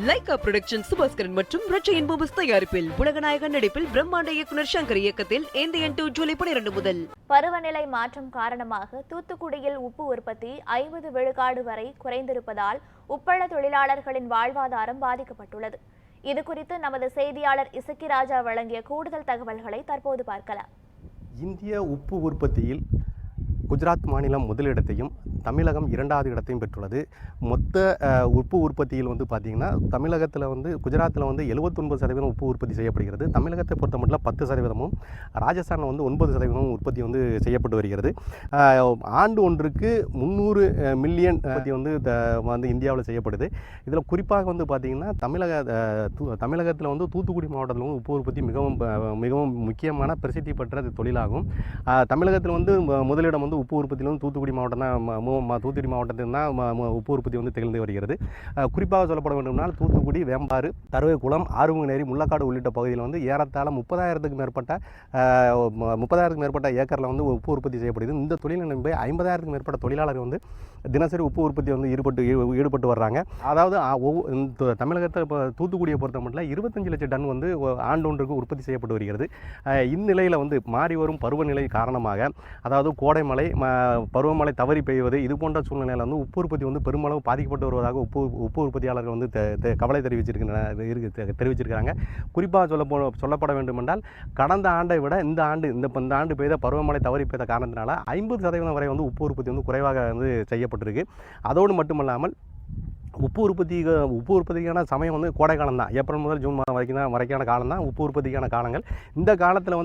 Lyca production Subaskaran மற்றும் ரச்சையின் பூபஸ் தயாரிப்பில் உலகநாயகன் நடிப்பில் பிரம்மாண்ட இயக்குனர் சங்கர் இயக்கத்தில் இந்தியன் 2 ஜூலை 12 முதல். பருவநிலை மாற்றம் காரணமாக தூத்துக்குடியில் உப்பு உற்பத்தி 50 விழுக்காடு வரை குறைந்திருப்பதால் உப்பள தொழிலாளர்களின் வாழ்வாதாரம் பாதிக்கப்பட்டுள்ளது. இதுகுறித்து நமது செய்தியாளர் இசக்கிராஜா வழங்கிய கூடுதல் தகவல்களை தற்போது பார்க்கலாம். இந்திய உப்பு உற்பத்தியில் குஜராத் மாநிலம் முதலிடத்தையும் தமிழகம் 2வது இடத்தையும் பெற்றுள்ளது. மொத்த உப்பு உற்பத்தியில் பார்த்திங்கன்னா தமிழகத்தில் குஜராத்தில் 79% உப்பு உற்பத்தி செய்யப்படுகிறது. தமிழகத்தை பொறுத்த மட்டும் 10%, ராஜஸ்தானில் 9% உற்பத்தி செய்யப்பட்டு வருகிறது. ஆண்டு ஒன்றுக்கு 300 மில்லியன் உற்பத்தி இந்தியாவில் செய்யப்படுது. இதில் குறிப்பாக பார்த்திங்கன்னா தமிழகத்தில் தூத்துக்குடி மாவட்டத்தில் உப்பு உற்பத்தி மிகவும் முக்கியமான பிரசித்தி பெற்ற தொழிலாகும். தமிழகத்தில் முதலிடம் உப்பு உற்பத்தியில் தூத்துக்குடி மாவட்டம் தான். தூத்துக்குடி மாவட்டத்தில் தான் உப்பு உற்பத்தி திகழ்ந்து வருகிறது. குறிப்பாக சொல்லப்பட வேண்டும்னால் தூத்துக்குடி, வேம்பாறு, தருவைக்குளம், ஆறுமுகநேரி, முள்ளக்காடு உள்ளிட்ட பகுதியில் ஏறத்தாழ 30,000க்கும் மேற்பட்ட ஏக்கரில் உப்பு உற்பத்தி செய்யப்படுது. இந்த தொழிலை நம்பி 50,000க்கும் மேற்பட்ட தொழிலாளர்கள் தினசரி உப்பு உற்பத்தி ஈடுபட்டு வர்றாங்க. அதாவது தமிழகத்தை தூத்துக்குடியை பொறுத்த மட்டும் 25 லட்சம் டன் ஆண்டு ஒன்றுக்கு உற்பத்தி செய்யப்பட்டு வருகிறது. இந்நிலையில் மாறி வரும் பருவநிலை காரணமாக, அதாவது கோடை மழை, பருவமழை தவறி பெய்வது, இது போன்ற சூழ்நிலையில் உப்பு உற்பத்தி பெருமளவு பாதிக்கப்பட்டு வருவதாக உப்பு உற்பத்தியாளர்கள் கவலை தெரிவிச்சிருக்கிறாங்க. குறிப்பாக சொல்லப்பட வேண்டுமென்றால் கடந்த ஆண்டை விட இந்த ஆண்டு பெய்த பருவமழை தவறி பெய்த காரணத்தினால 50% வரை உப்பு உற்பத்தி குறைவாக செய்யப்பட்டிருக்கு. அதோடு மட்டுமல்லாமல் உப்பு உற்பத்திக்கான சமயம் கோடை காலம் தான். ஏப்ரல் முதல் ஜூன் மாதம் வரைக்கான காலம் தான் உப்பு உற்பத்திக்கான காலங்கள். இந்த காலத்தில்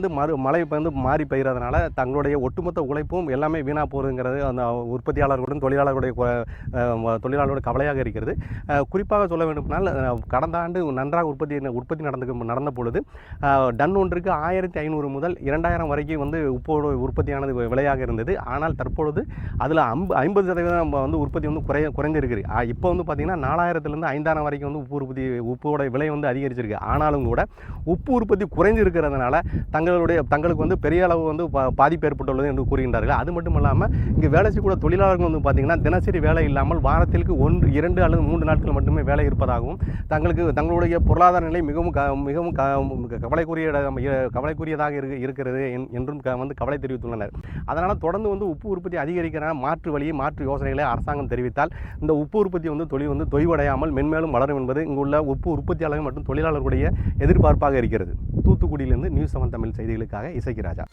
மழை மாறி பெய்கிறதுனால தங்களுடைய ஒட்டுமொத்த உழைப்பும் எல்லாமே வீணாக போகுதுங்கிறது அந்த உற்பத்தியாளர்களுடன் தொழிலாளர்களுடைய கவலையாக இருக்கிறது. குறிப்பாக சொல்ல வேண்டுமானால் கடந்த ஆண்டு நன்றாக உற்பத்தி நடந்த பொழுது டன் ஒன்றுக்கு 1,500 முதல் 2,000 வரைக்கும் உப்போட உற்பத்தியானது விலையாக இருந்தது. ஆனால் தற்பொழுது அதில் 50% உற்பத்தி குறைந்திருக்கு. இப்போ 4,000லேருந்து 5,000 வரைக்கும் உப்போட விலை அதிகரிச்சிருக்கு. ஆனாலும் கூட உப்பு உற்பத்தி குறைந்து இருக்கிறதுனால தங்களுக்கு பெரிய அளவு பாதிப்பு ஏற்பட்டுள்ளது என்று கூறுகின்றார்கள். அது மட்டும் இல்லாமல் இங்கே வேலை செய்யக்கூடிய தொழிலாளர்கள் பார்த்திங்கன்னா தினசரி வேலை இல்லாமல் வாரத்திற்கு 1, 2 அல்லது 3 நாட்கள் மட்டுமே வேலை இருப்பதாகவும் தங்களுடைய பொருளாதார நிலை மிகவும் கவலைக்குரியதாக இருக்கிறது என்றும் கவலை தெரிவித்துள்ளனர். அதனால் தொடர்ந்து உப்பு உற்பத்தி அதிகரிக்கிற மாற்று யோசனைகளை அரசாங்கம் தெரிவித்தால் இந்த உப்பு உற்பத்தி தொழில் தொய்வடையாமல் மென்மேலும் வளரும் என்பது இங்குள்ள உப்பு உற்பத்தியாளர்கள் மற்றும் தொழிலாளர்களுடைய எதிர்பார்ப்பாக இருக்கிறது. தூத்துக்குடியிலிருந்து நியூஸ் 7 தமிழ் செய்திகளுக்காக இசக்கிராஜா.